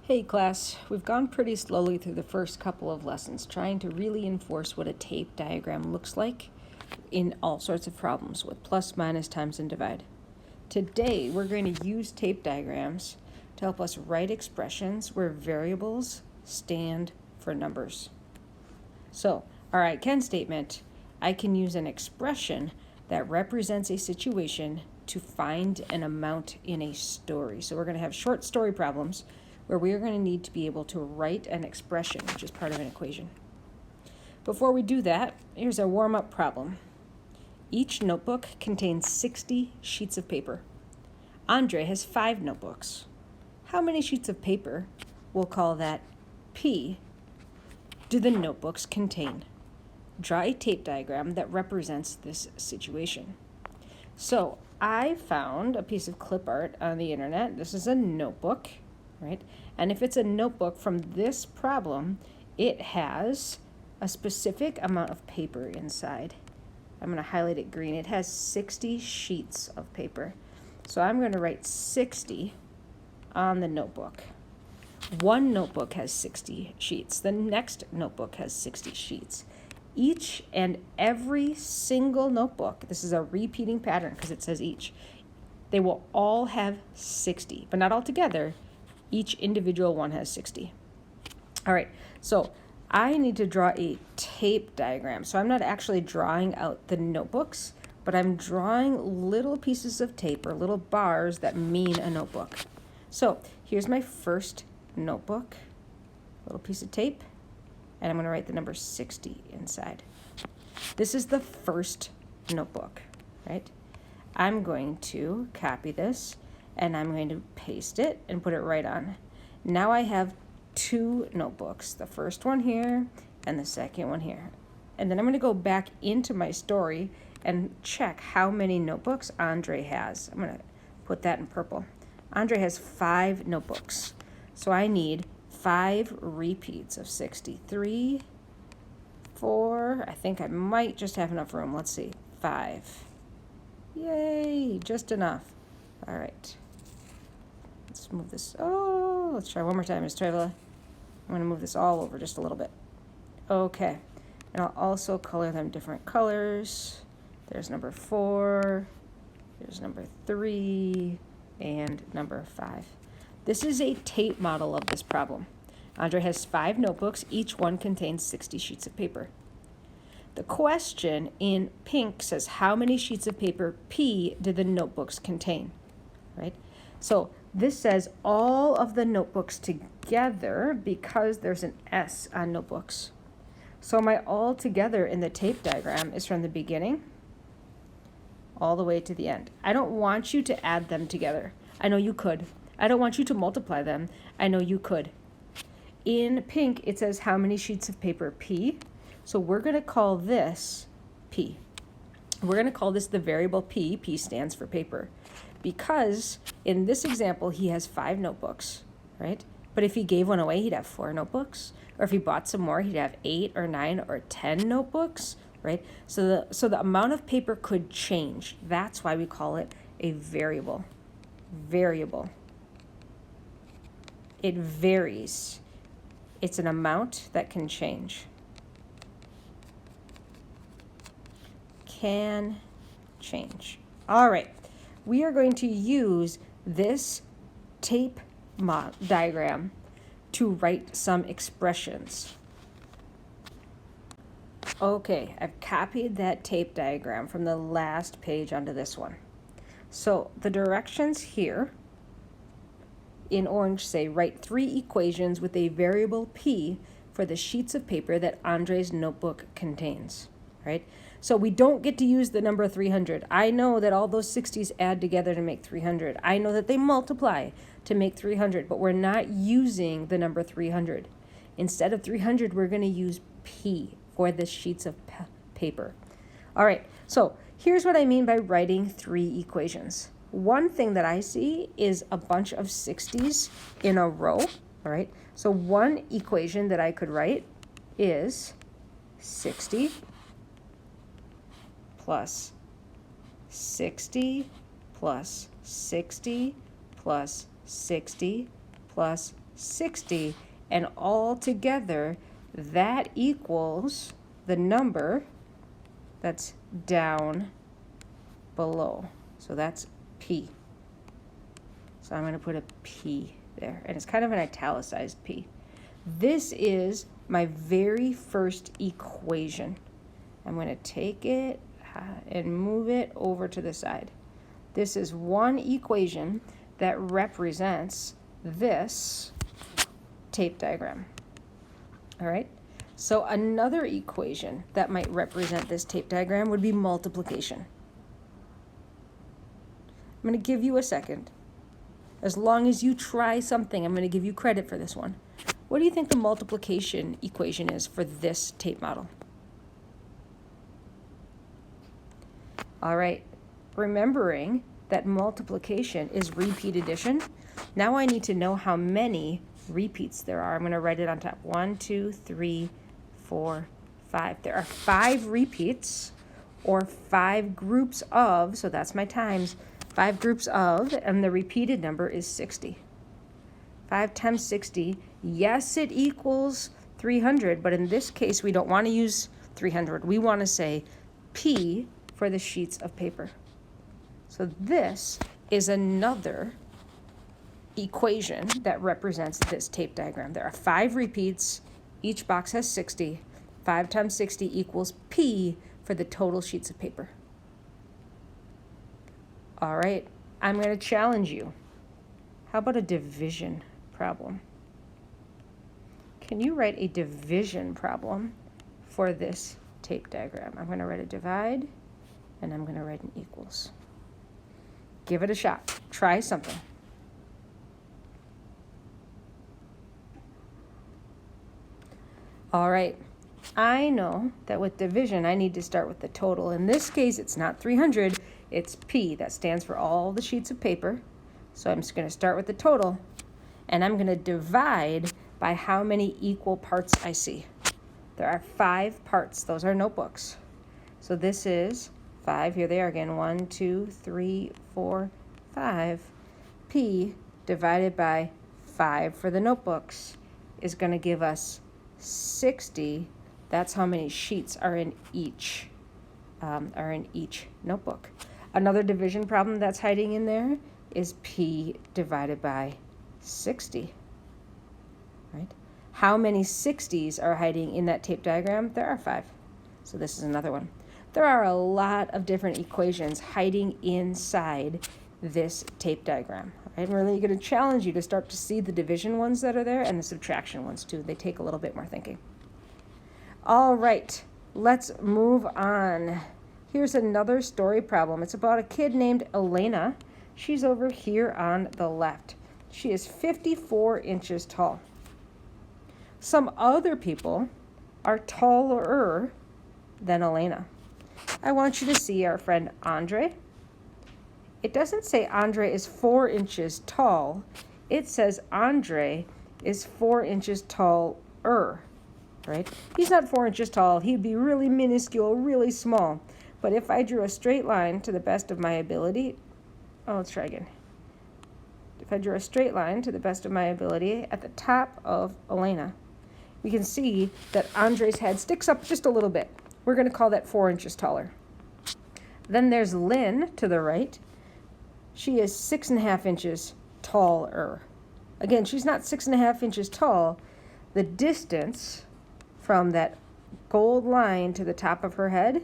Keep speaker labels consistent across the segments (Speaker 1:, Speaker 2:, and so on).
Speaker 1: Hey class, we've gone pretty slowly through the first couple of lessons, trying to really enforce what a tape diagram looks like in all sorts of problems with plus, minus, times, and divide. Today, we're going to use tape diagrams to help us write expressions where variables stand for numbers. So, our I can statement, I can use an expression that represents a situation to find an amount in a story. So we're going to have short story problems where we are going to need to be able to write an expression, which is part of an equation. Before we do that, here's a warm-up problem. Each notebook contains 60 sheets of paper. Andre has 5 notebooks. How many sheets of paper, we'll call that P, do the notebooks contain? Draw a tape diagram that represents this situation. So I found a piece of clip art on the internet. This is a notebook, right? And if it's a notebook from this problem, it has a specific amount of paper inside. I'm going to highlight it green. It has 60 sheets of paper. So I'm going to write 60 on the notebook. One notebook has 60 sheets. The next notebook has 60 sheets. Each and every single notebook, this is a repeating pattern because it says each, they will all have 60, but not all together. Each individual one has 60. All right, so I need to draw a tape diagram. So I'm not actually drawing out the notebooks, but I'm drawing little pieces of tape or little bars that mean a notebook. So here's my first notebook, little piece of tape, and I'm going to write the number 60 inside. This is the first notebook, right? I'm going to copy this, and I'm going to paste it and put it right on. Now I have 2 notebooks, the first one here and the second one here. And then I'm going to go back into my story and check how many notebooks Andre has. I'm going to put that in purple. Andre has 5 notebooks, so I need 5 repeats of 60. 3, 4, I think I might just have enough room. Let's see, 5. Yay, just enough. All right. Let's move this. Oh, let's try one more time. I'm going to move this all over just a little bit. Okay. And I'll also color them different colors. There's number 4, there's number 3, and number 5. This is a tape model of this problem. Andre has 5 notebooks. Each one contains 60 sheets of paper. The question in pink says, how many sheets of paper P did the notebooks contain, right? So this says all of the notebooks together because there's an S on notebooks. So my all together in the tape diagram is from the beginning all the way to the end. I don't want you to add them together. I know you could. I don't want you to multiply them. I know you could. In pink, it says how many sheets of paper P. So we're going to call this P. We're going to call this the variable P. P stands for paper. Because in this example, he has 5 notebooks, right? But if he gave one away, he'd have 4 notebooks. Or if he bought some more, he'd have 8 or 9 or 10 notebooks, right? So the amount of paper could change. That's why we call it a variable. Variable. It varies. It's an amount that can change. Can change. All right. We are going to use this tape diagram to write some expressions. Okay, I've copied that tape diagram from the last page onto this one. So the directions here in orange say write 3 equations with a variable P for the sheets of paper that Andre's notebook contains, right? So we don't get to use the number 300. I know that all those 60s add together to make 300. I know that they multiply to make 300, but we're not using the number 300. Instead of 300, we're going to use P for the sheets of paper. All right, so here's what I mean by writing 3 equations. One thing that I see is a bunch of 60s in a row, all right? So one equation that I could write is 60 plus 60 plus 60 plus 60 plus 60, and all together that equals the number that's down below. So that's P. So I'm going to put a P there, and it's kind of an italicized P. This is my very first equation. I'm going to take it and move it over to the side. This is one equation that represents this tape diagram. All right? So another equation that might represent this tape diagram would be multiplication. I'm going to give you a second. As long as you try something, I'm going to give you credit for this one. What do you think the multiplication equation is for this tape model? All right, remembering that multiplication is repeat addition, now I need to know how many repeats there are. I'm going to write it on top. 1, 2, 3, 4, 5. There are 5 repeats, or 5 groups of, so that's my times, 5 groups of, and the repeated number is 60. 5 times 60, yes, it equals 300, but in this case, we don't want to use 300. We want to say P for the sheets of paper. So this is another equation that represents this tape diagram. There are 5 repeats. Each box has 60. 5 times 60 equals P for the total sheets of paper. All right, I'm going to challenge you. How about a division problem? Can you write a division problem for this tape diagram? I'm going to write a divide, and I'm going to write an equals. Give it a shot. Try something. All right. I know that with division, I need to start with the total. In this case, it's not 300, it's P. That stands for all the sheets of paper. So I'm just going to start with the total, and I'm going to divide by how many equal parts I see. There are 5 parts. Those are notebooks. So this is 5. Here they are again. 1, 2, 3, 4, 5. P divided by 5 for the notebooks is going to give us 60. That's how many sheets are in each notebook. Another division problem that's hiding in there is P divided by 60. Right? How many 60s are hiding in that tape diagram? There are 5. So this is another one. There are a lot of different equations hiding inside this tape diagram. I'm really going to challenge you to start to see the division ones that are there and the subtraction ones too. They take a little bit more thinking. All right, let's move on. Here's another story problem. It's about a kid named Elena. She's over here on the left. She is 54 inches tall. Some other people are taller than Elena. I want you to see our friend Andre. It doesn't say Andre is 4 inches tall. It says Andre is 4 inches taller, right? He's not 4 inches tall. He'd be really minuscule, really small. But if I drew a straight line to the best of my ability, let's try again. If I drew a straight line to the best of my ability at the top of Elena, we can see that Andre's head sticks up just a little bit. We're going to call that 4 inches taller. Then there's Lynn to the right. She is 6.5 inches taller. Again, she's not 6.5 inches tall. The distance from that gold line to the top of her head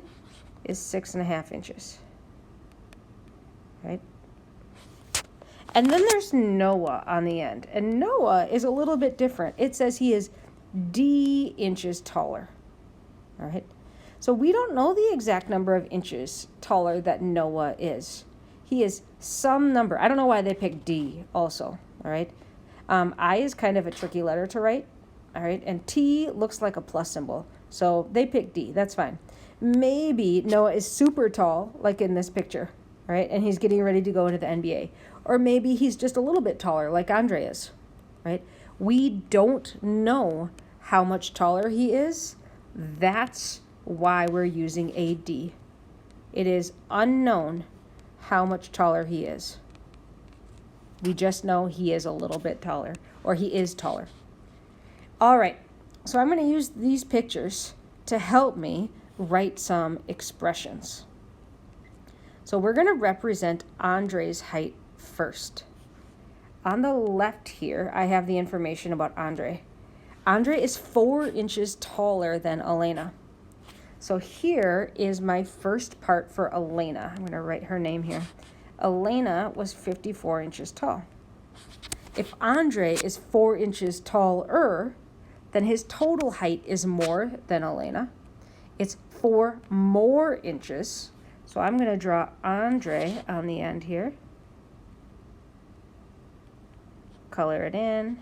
Speaker 1: is 6.5 inches. Right? And then there's Noah on the end. And Noah is a little bit different. It says he is D inches taller. All right? So we don't know the exact number of inches taller that Noah is. He is some number. I don't know why they picked D also. All right? I is kind of a tricky letter to write. All right? And T looks like a plus symbol. So they picked D. That's fine. Maybe Noah is super tall, like in this picture. All right? And he's getting ready to go into the NBA. Or maybe he's just a little bit taller, like Andre is. Right? We don't know how much taller he is. That's why we're using AD. It is unknown how much taller he is. We just know he is a little bit taller. or he is taller. All right, so I'm going to use these pictures to help me write some expressions. So we're going to represent Andre's height first. On the left here, I have the information about Andre. Andre is 4 inches taller than Elena. So here is my first part for Elena. I'm going to write her name here. Elena was 54 inches tall. If Andre is 4 inches taller, then his total height is more than Elena. It's 4 more inches. So I'm going to draw Andre on the end here. Color it in.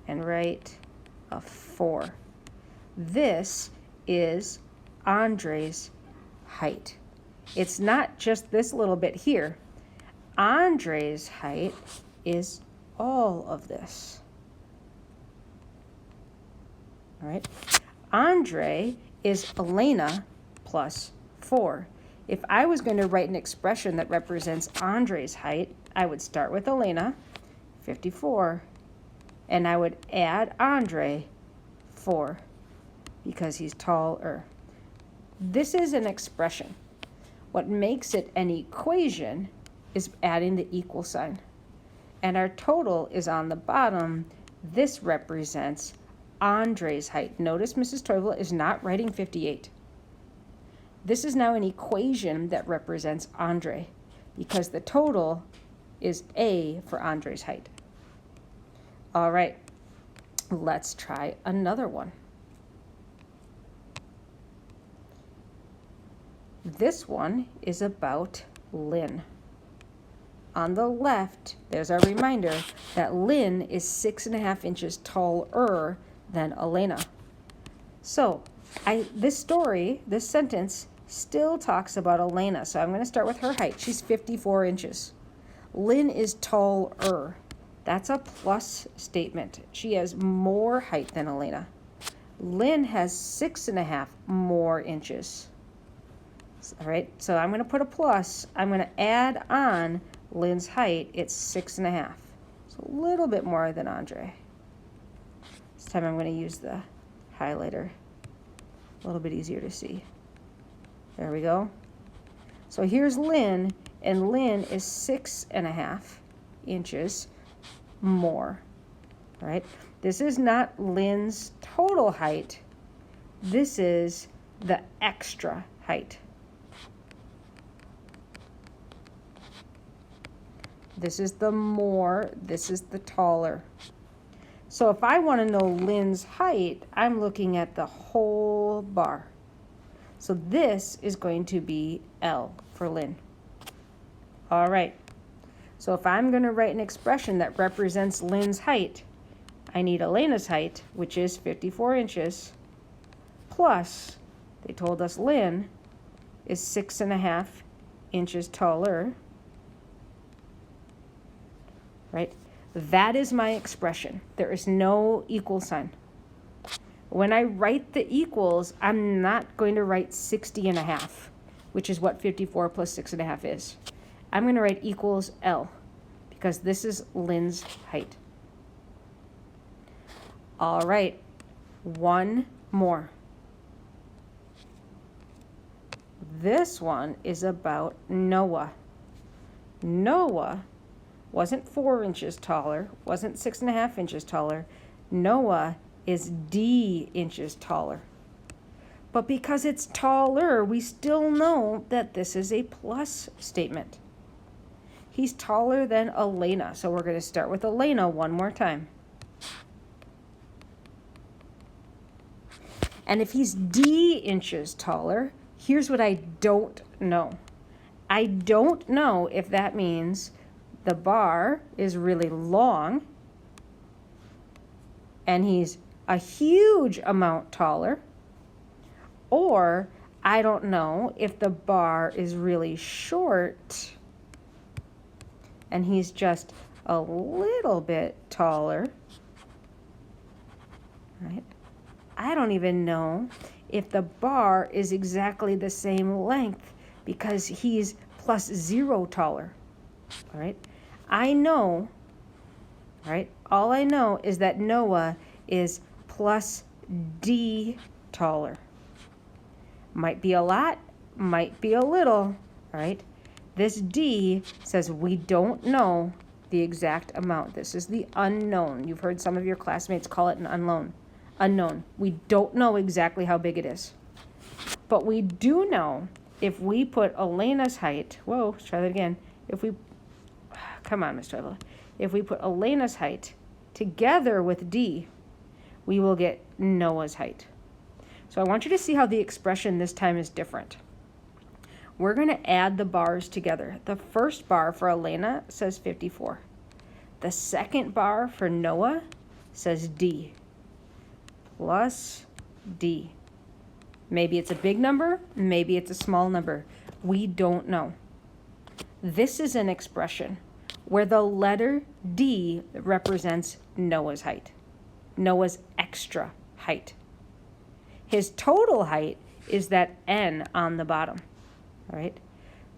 Speaker 1: And write a 4. This is Andre's height. It's not just this little bit here. Andre's height is all of this. All right. Andre is Elena plus 4. If I was going to write an expression that represents Andre's height, I would start with Elena, 54, and I would add Andre, 4, because he's taller. This is an expression. What makes it an equation is adding the equal sign. And our total is on the bottom. This represents Andre's height. Notice Mrs. Teufel is not writing 58. This is now an equation that represents Andre because the total is A for Andre's height. All right, let's try another one. This one is about Lynn. On the left, there's our reminder that Lynn is 6.5 inches taller than Elena. So this sentence still talks about Elena. So I'm going to start with her height. She's 54 inches. Lynn is taller. That's a plus statement. She has more height than Elena. Lynn has 6.5 more inches. All right, so I'm going to put a plus. I'm going to add on Lynn's height. It's 6.5. It's a little bit more than Andre. This time I'm going to use the highlighter. A little bit easier to see. There we go. So here's Lynn, and Lynn is 6.5 inches more. All right, this is not Lynn's total height. This is the extra height. This is the more, this is the taller. So if I want to know Lynn's height, I'm looking at the whole bar. So this is going to be L for Lynn. All right. So if I'm going to write an expression that represents Lynn's height, I need Elena's height, which is 54 inches, plus, they told us Lynn is 6.5 inches taller. Right? That is my expression. There is no equal sign. When I write the equals, I'm not going to write 60.5, which is what 54 plus 6.5 is. I'm going to write equals L, because this is Lynn's height. All right, one more. This one is about Noah. Noah wasn't 4 inches taller, wasn't 6.5 inches taller. Noah is D inches taller. But because it's taller, we still know that this is a plus statement. He's taller than Elena, so we're going to start with Elena one more time. And if he's D inches taller, here's what I don't know. I don't know if that means the bar is really long and he's a huge amount taller, or I don't know if the bar is really short and he's just a little bit taller, right? I don't even know if the bar is exactly the same length because he's +0 taller, all right? I know right? All I know is that Noah is plus D taller. Might be a lot, might be a little, right? This D says we don't know the exact amount. This is the unknown. You've heard some of your classmates call it an unknown. We don't know exactly how big it is. But we do know if we put Elena's height, whoa, let's try that again. Come on, Mr. Evela. If we put Elena's height together with D, we will get Noah's height. So I want you to see how the expression this time is different. We're going to add the bars together. The first bar for Elena says 54. The second bar for Noah says D plus D. Maybe it's a big number, maybe it's a small number. We don't know. This is an expression where the letter D represents Noah's height, Noah's extra height. His total height is that N on the bottom, all right?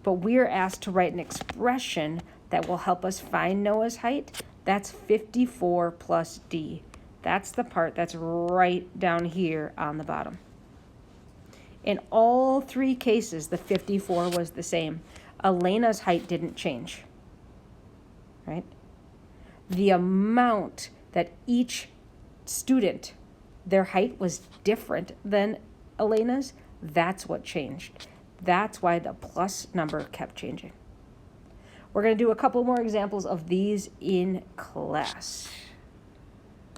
Speaker 1: But we're asked to write an expression that will help us find Noah's height. That's 54 plus D. That's the part that's right down here on the bottom. In all three cases, the 54 was the same. Elena's height didn't change, right? The amount that each student, their height was different than Elena's, that's what changed. That's why the plus number kept changing. We're going to do a couple more examples of these in class.